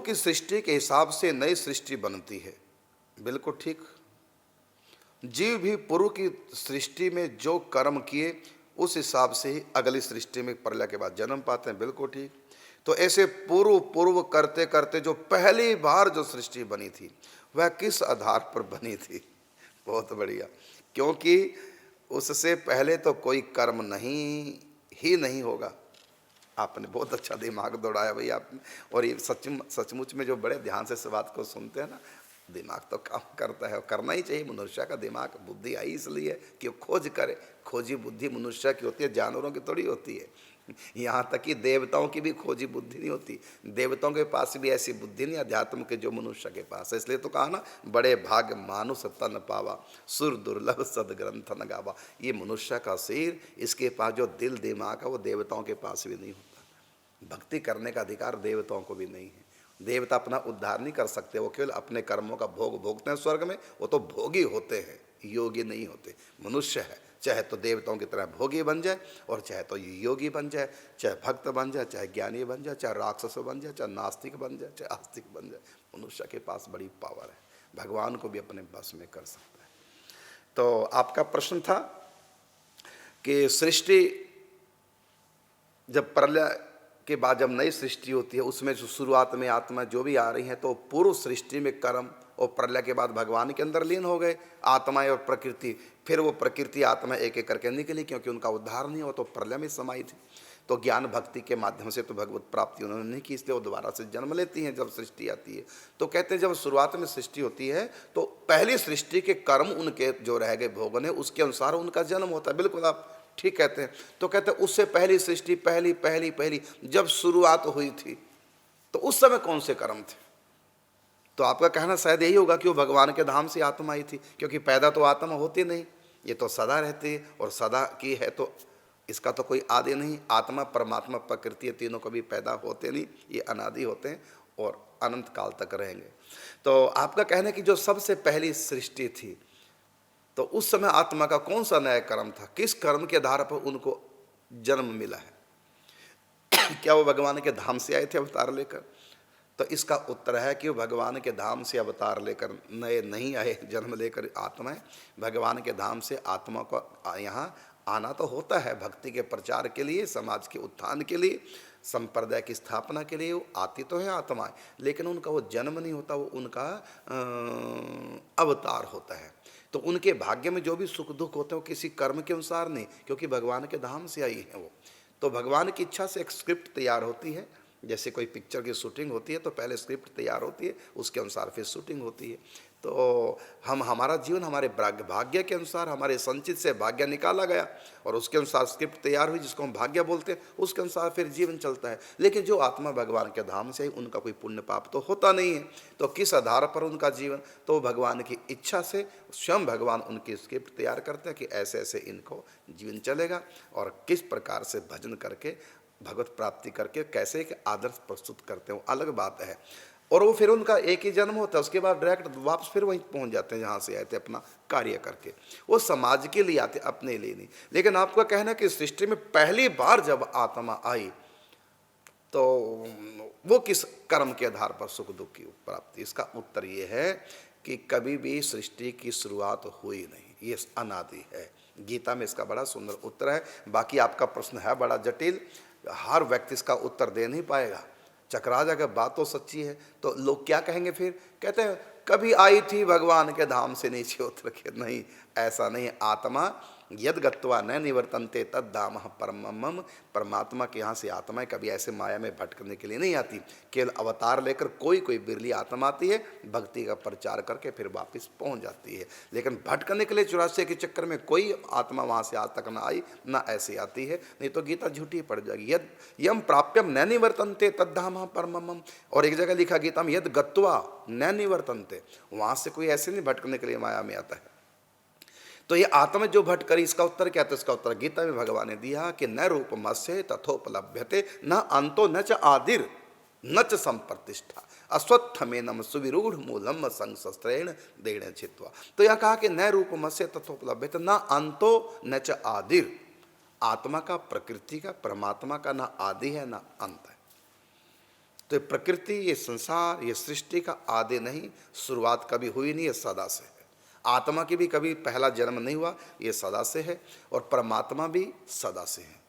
की सृष्टि के हिसाब से नई सृष्टि बनती है, बिल्कुल ठीक। जीव भी पूर्व की सृष्टि में जो कर्म किए उस हिसाब से ही अगली सृष्टि में प्रलय के बाद जन्म पाते हैं, बिल्कुल ठीक। तो ऐसे पूर्व पूर्व करते करते जो पहली बार जो सृष्टि बनी थी वह किस आधार पर बनी थी? बहुत बढ़िया, क्योंकि उससे पहले तो कोई कर्म नहीं ही नहीं होगा। आपने बहुत अच्छा दिमाग दौड़ाया भाई आपने। और ये सचमुच में जो बड़े ध्यान से इस बात को सुनते हैं ना, दिमाग तो काम करता है और करना ही चाहिए। मनुष्य का दिमाग, बुद्धि आई इसलिए कि वो खोज करे। खोजी बुद्धि मनुष्य की होती है, जानवरों की थोड़ी होती है। यहाँ तक कि देवताओं की भी खोजी बुद्धि नहीं होती। देवताओं के पास भी ऐसी बुद्धि नहीं अध्यात्म के जो मनुष्य के पास है। इसलिए तो कहा ना, बड़े भाग मानुष तन पावा, सुर दुर्लभ सदग्रंथ न गावा। ये मनुष्य का शरीर, इसके पास जो दिल दिमाग है वो देवताओं के पास भी नहीं होता। भक्ति करने का अधिकार देवताओं को भी नहीं है। देवता अपना उद्धार नहीं कर सकते, वो केवल अपने कर्मों का भोग भोगते हैं स्वर्ग में। वो तो भोगी होते हैं, योगी नहीं होते। मनुष्य है, चाहे तो देवताओं की तरह भोगी बन जाए और चाहे तो योगी बन जाए, चाहे भक्त बन जाए, चाहे ज्ञानी बन जाए, चाहे राक्षस बन जाए, चाहे नास्तिक बन जाए, चाहे आस्तिक बन जाए। मनुष्य के पास बड़ी पावर है, भगवान को भी अपने बस में कर सकता है। तो आपका प्रश्न था कि सृष्टि जब प्रलय के बाद जब नई सृष्टि होती है उसमें जो शुरुआत में आत्मा जो भी आ रही है, तो पूर्व सृष्टि में कर्म और प्रलय के बाद भगवान के अंदर लीन हो गए आत्माएं और प्रकृति। फिर वो प्रकृति आत्मा एक एक करके निकली, क्योंकि उनका उद्धार नहीं हुआ तो प्रलय में समाई थी। तो ज्ञान भक्ति के माध्यम से तो भगवत प्राप्ति उन्होंने नहीं की, इसलिए वो दोबारा से जन्म लेती हैं जब सृष्टि आती है। तो कहते हैं जब शुरुआत में सृष्टि होती है तो पहली सृष्टि के कर्म उनके जो रह गए भोगने उसके अनुसार उनका जन्म होता है। बिल्कुल आप ठीक कहते हैं। तो कहते हैं उससे पहली सृष्टि, पहली पहली पहली जब शुरुआत हुई थी तो उस समय कौन से कर्म थे? तो आपका कहना शायद यही होगा कि वो भगवान के धाम से आत्मा आई थी, क्योंकि पैदा तो आत्मा होती नहीं, ये तो सदा रहती है और सदा की है, तो इसका तो कोई आदि नहीं। आत्मा परमात्मा प्रकृति तीनों कभी पैदा होते नहीं, ये अनादि होते हैं और अनंत काल तक रहेंगे। तो आपका कहना है कि जो सबसे पहली सृष्टि थी तो उस समय आत्मा का कौन सा नया कर्म था, किस कर्म के आधार पर उनको जन्म मिला है? क्या वो भगवान के धाम से आए थे अवतार लेकर? तो इसका उत्तर है कि वो भगवान के धाम से अवतार लेकर नए नहीं आए, जन्म लेकर आत्माएं। भगवान के धाम से आत्मा को यहाँ आना तो होता है भक्ति के प्रचार के लिए, समाज के उत्थान के लिए, संप्रदाय की स्थापना के लिए वो आती तो है आत्माएं, लेकिन उनका वो जन्म नहीं होता, वो उनका अवतार होता है। तो उनके भाग्य में जो भी सुख दुख होते हैं वो किसी कर्म के अनुसार नहीं, क्योंकि भगवान के धाम से आई है वो। तो भगवान की इच्छा से एक स्क्रिप्ट तैयार होती है। जैसे कोई पिक्चर की शूटिंग होती है तो पहले स्क्रिप्ट तैयार होती है, उसके अनुसार फिर शूटिंग होती है। तो हमारा जीवन हमारे भाग्य के अनुसार, हमारे संचित से भाग्य निकाला गया और उसके अनुसार स्क्रिप्ट तैयार हुई जिसको हम भाग्य बोलते हैं, उसके अनुसार फिर जीवन चलता है। लेकिन जो आत्मा भगवान के धाम से उनका कोई पुण्य पाप तो होता नहीं है, तो किस आधार पर उनका जीवन? तो भगवान की इच्छा से स्वयं भगवान उनकी स्क्रिप्ट तैयार करते हैं कि ऐसे ऐसे इनको जीवन चलेगा और किस प्रकार से भजन करके भगवत प्राप्ति करके कैसे एक आदर्श प्रस्तुत करते हो, अलग बात है। और वो फिर उनका एक ही जन्म होता है, उसके बाद डायरेक्ट वापस फिर वहीं पहुंच जाते हैं जहाँ से आए थे अपना कार्य करके। वो समाज के लिए आते, अपने लिए नहीं। लेकिन आपका कहना है कि सृष्टि में पहली बार जब आत्मा आई तो वो किस कर्म के आधार पर सुख दुख की प्राप्ति? इसका उत्तर ये है कि कभी भी सृष्टि की शुरुआत हुई नहीं, ये अनादि है। गीता में इसका बड़ा सुंदर उत्तर है। बाकी आपका प्रश्न है बड़ा जटिल, हर व्यक्ति इसका उत्तर दे नहीं पाएगा। चकरा जाएगा, बात तो सच्ची है। तो लोग क्या कहेंगे फिर? कहते हैं कभी आई थी भगवान के धाम से नीचे उतर के। नहीं, ऐसा नहीं। आत्मा यद गत्वा न निवर्तन्ते तद धाम परमम। परमात्मा के यहाँ से आत्माएं कभी ऐसे माया में भटकने के लिए नहीं आती। केवल अवतार लेकर कोई कोई बिरली आत्मा आती है, भक्ति का प्रचार करके फिर वापस पहुँच जाती है। लेकिन भटकने के लिए 84 के चक्कर में कोई आत्मा वहाँ से आज तक ना आई, ना ऐसे आती है। नहीं तो गीता झूठी पड़ जाएगी। यद यम प्राप्यम न निवर्तन्ते तद धाम परमम। और एक जगह लिखा गीता में यद गत्वा न निवर्तन्ते, वहाँ से कोई ऐसे नहीं भटकने के लिए माया में आता है। तो ये आत्मा जो भटक करी, इसका उत्तर क्या था? इसका उत्तर गीता में भगवान ने दिया कि न रूपमस्य तथोपलभ्यते न अंतो न च आदिर न च संप्रतिष्ठा अश्वत्थमेनम सुविरूढ़ मूलम संशस्त्रेण देण छित्वा। तो यह कहा कि न रूपमस्य तथोपलभ्यते न अंतो न च आदिर। आत्मा का, प्रकृति का, परमात्मा का ना आदि है ना अंत है। तो ये प्रकृति, ये संसार, ये सृष्टि का आदि नहीं, शुरुआत कभी हुई नहीं, ये सदा से है। आत्मा की भी कभी पहला जन्म नहीं हुआ, ये सदा से है, और परमात्मा भी सदा से है।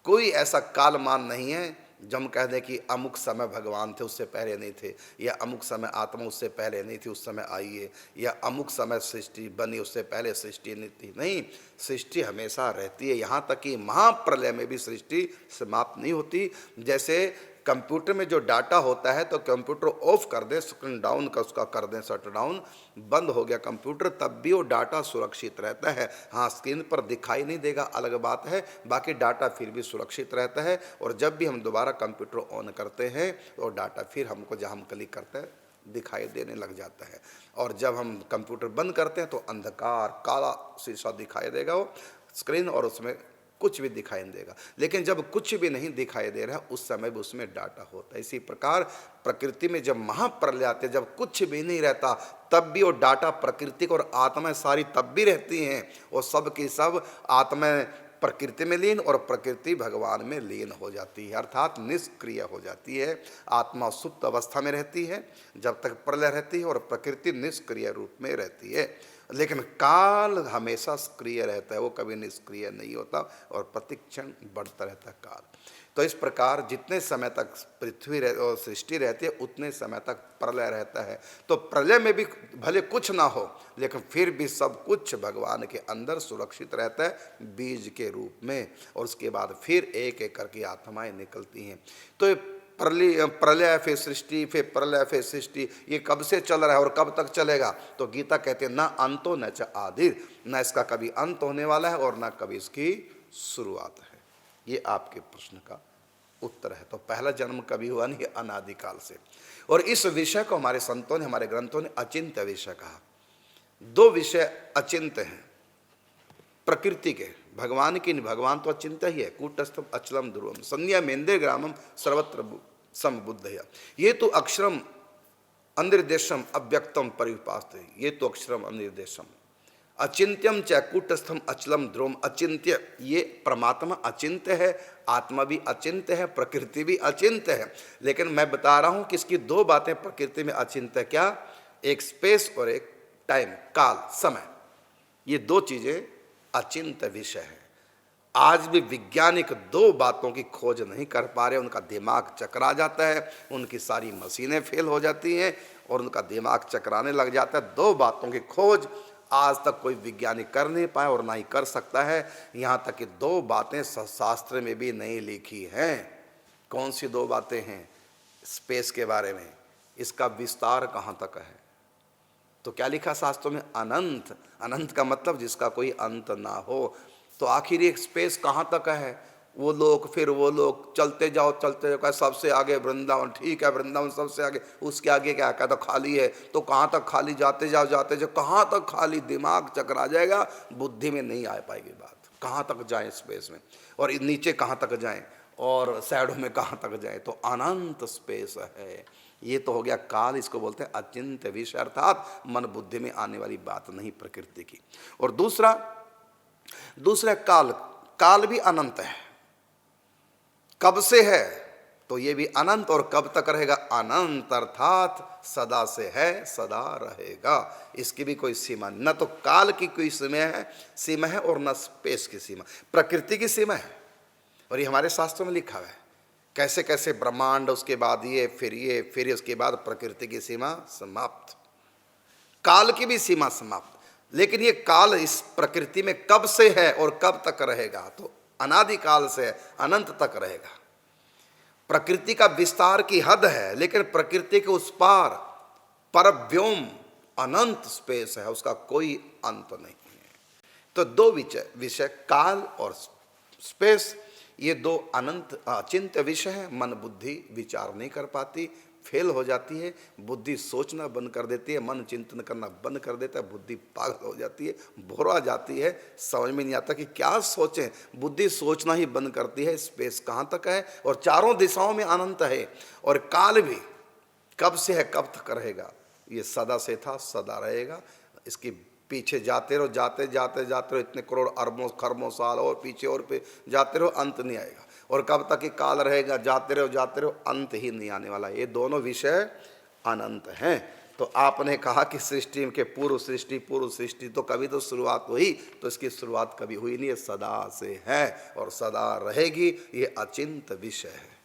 कोई ऐसा कालमान नहीं है जब हम कह दें कि अमुक समय भगवान थे उससे पहले नहीं थे, या अमुक समय आत्मा उससे पहले नहीं थी उस समय आई है, या अमुक समय सृष्टि बनी उससे पहले सृष्टि नहीं थी। नहीं, सृष्टि हमेशा रहती है, यहाँ तक कि महाप्रलय में भी सृष्टि समाप्त नहीं होती। जैसे कंप्यूटर में जो डाटा होता है, तो कंप्यूटर ऑफ कर दें, स्क्रीन डाउन का उसका कर दें, शट डाउन, बंद हो गया कंप्यूटर, तब भी वो डाटा सुरक्षित रहता है। हाँ, स्क्रीन पर दिखाई नहीं देगा, अलग बात है, बाकी डाटा फिर भी सुरक्षित रहता है। और जब भी हम दोबारा कंप्यूटर ऑन करते हैं तो डाटा फिर हमको जहाँ हम क्लिक करते हैं दिखाई देने लग जाता है। और जब हम कंप्यूटर बंद करते हैं तो अंधकार, काला शीशा दिखाई देगा वो स्क्रीन, और उसमें कुछ भी दिखाई नहीं देगा। लेकिन जब कुछ भी नहीं दिखाई दे रहा उस समय भी उसमें डाटा होता है। इसी प्रकार प्रकृति में जब महाप्रलय आते हैं, जब कुछ भी नहीं रहता, तब भी वो डाटा प्रकृति को और आत्माएं सारी तब भी रहती हैं, और सब की सब आत्माएं प्रकृति में लीन और प्रकृति भगवान में लीन हो जाती है, अर्थात निष्क्रिय हो जाती है। आत्मा सुप्त अवस्था में रहती है जब तक प्रलय रहती है, और प्रकृति निष्क्रिय रूप में रहती है। लेकिन काल हमेशा सक्रिय रहता है, वो कभी निष्क्रिय नहीं होता, और प्रतिक्षण बढ़ता रहता है काल। तो इस प्रकार जितने समय तक पृथ्वी और सृष्टि रहती है उतने समय तक प्रलय रहता है। तो प्रलय में भी भले कुछ ना हो, लेकिन फिर भी सब कुछ भगवान के अंदर सुरक्षित रहता है बीज के रूप में, और उसके बाद फिर एक एक करके आत्माएं निकलती हैं। तो प्रलय फिर सृष्टि, फिर प्रलय फिर सृष्टि, ये कब से चल रहा है और कब तक चलेगा? तो गीता कहते हैं न अंतो न च आदिर, न इसका कभी अंत होने वाला है और न कभी इसकी शुरुआत है। ये आपके प्रश्न का उत्तर है। तो पहला जन्म कभी हुआ नहीं, अनादिकाल से। और इस विषय को हमारे संतों ने, हमारे ग्रंथों ने अचिंत्य विषय कहा। दो विषय अचिंत्य हैं प्रकृति के, भगवान की नहीं, भगवान तो अचिंत्य ही है। कूटस्थम अचलम ध्रुवम संज्ञा मेन्द्र ग्रामम सर्वत्र समबुद्धया, ये तो अक्षरम अनिर्देशम अव्यक्तम परिपास्ते, ये तो अक्षरम अनिर्देशम अचिंत्यम च कूटस्थम अचलम ध्रुवम। अचिंत्य, ये परमात्मा अचिंत्य है, आत्मा भी अचिंत्य है, प्रकृति भी अचिंत्य है। लेकिन मैं बता रहा हूं कि इसकी दो बातें प्रकृति में अचिंत्य, क्या? एक स्पेस और एक टाइम, काल, समय। ये दो चीजें अचिंत्य विषय है। आज भी वैज्ञानिक दो बातों की खोज नहीं कर पा रहे, उनका दिमाग चकरा जाता है, उनकी सारी मशीनें फेल हो जाती हैं और उनका दिमाग चकराने लग जाता है। दो बातों की खोज आज तक कोई वैज्ञानिक कर नहीं पाया और ना ही कर सकता है। यहाँ तक कि दो बातें शास्त्र में भी नहीं लिखी हैं। कौन सी दो बातें हैं? स्पेस के बारे में, इसका विस्तार कहाँ तक है। तो क्या लिखा शास्त्रों में? अनंत। अनंत का मतलब जिसका कोई अंत ना हो। तो आखिर एक स्पेस कहाँ तक है? वो लोग, फिर वो लोग, चलते जाओ चलते जाओ, सबसे आगे वृंदावन, ठीक है वृंदावन सबसे आगे, उसके आगे क्या कहता खाली है, तो कहाँ तक खाली? जाते जाओ जाते जाओ, कहाँ तक खाली? दिमाग चकरा जाएगा, बुद्धि में नहीं आ पाएगी बात। कहाँ तक जाएं स्पेस में, और नीचे कहाँ तक जाएं, और शैडो में कहाँ तक जाएं? तो अनंत स्पेस है। ये तो हो गया काल, इसको बोलते हैं अचिंत्य विषय, अर्थात मन बुद्धि में आने वाली बात नहीं प्रकृति की। और दूसरा काल, काल भी अनंत है। कब से है? तो ये भी अनंत, और कब तक रहेगा? अनंत, अर्थात सदा से है, सदा रहेगा। इसकी भी कोई सीमा न, तो काल की कोई सीमा है और न स्पेस की सीमा। प्रकृति की सीमा है, और ये हमारे शास्त्रों में लिखा हुआ है कैसे कैसे ब्रह्मांड, उसके बाद ये, फिर उसके बाद प्रकृति की सीमा समाप्त, काल की भी सीमा समाप्त। लेकिन ये काल इस प्रकृति में कब से है और कब तक रहेगा? तो अनादिकाल से अनंत तक रहेगा। प्रकृति का विस्तार की हद है, लेकिन प्रकृति के उस पार परव्योम अनंत स्पेस है, उसका कोई अंत नहीं है। तो दो विषय काल और स्पेस, ये दो अनंत अचिंत्य विषय है। मन बुद्धि विचार नहीं कर पाती, फेल हो जाती है, बुद्धि सोचना बंद कर देती है, मन चिंतन करना बंद कर देता है, बुद्धि पागल हो जाती है, भोरा जाती है, समझ में नहीं आता कि क्या सोचें। बुद्धि सोचना ही बंद करती है। स्पेस कहाँ तक है? और चारों दिशाओं में अनंत है। और काल भी कब से है, कब तक रहेगा? ये सदा से था, सदा रहेगा। इसके पीछे जाते रहो, जाते रहो, इतने करोड़ अरबों खरबों साल और पीछे और पे जाते रहो, अंत नहीं आएगा। और कब तक ये काल रहेगा, जाते रहो, अंत ही नहीं आने वाला। ये दोनों विषय अनंत हैं। तो आपने कहा कि सृष्टि के पूर्व सृष्टि, तो कभी तो शुरुआत हुई, तो इसकी शुरुआत कभी हुई नहीं, ये सदा से है और सदा रहेगी, ये अचिंत विषय है।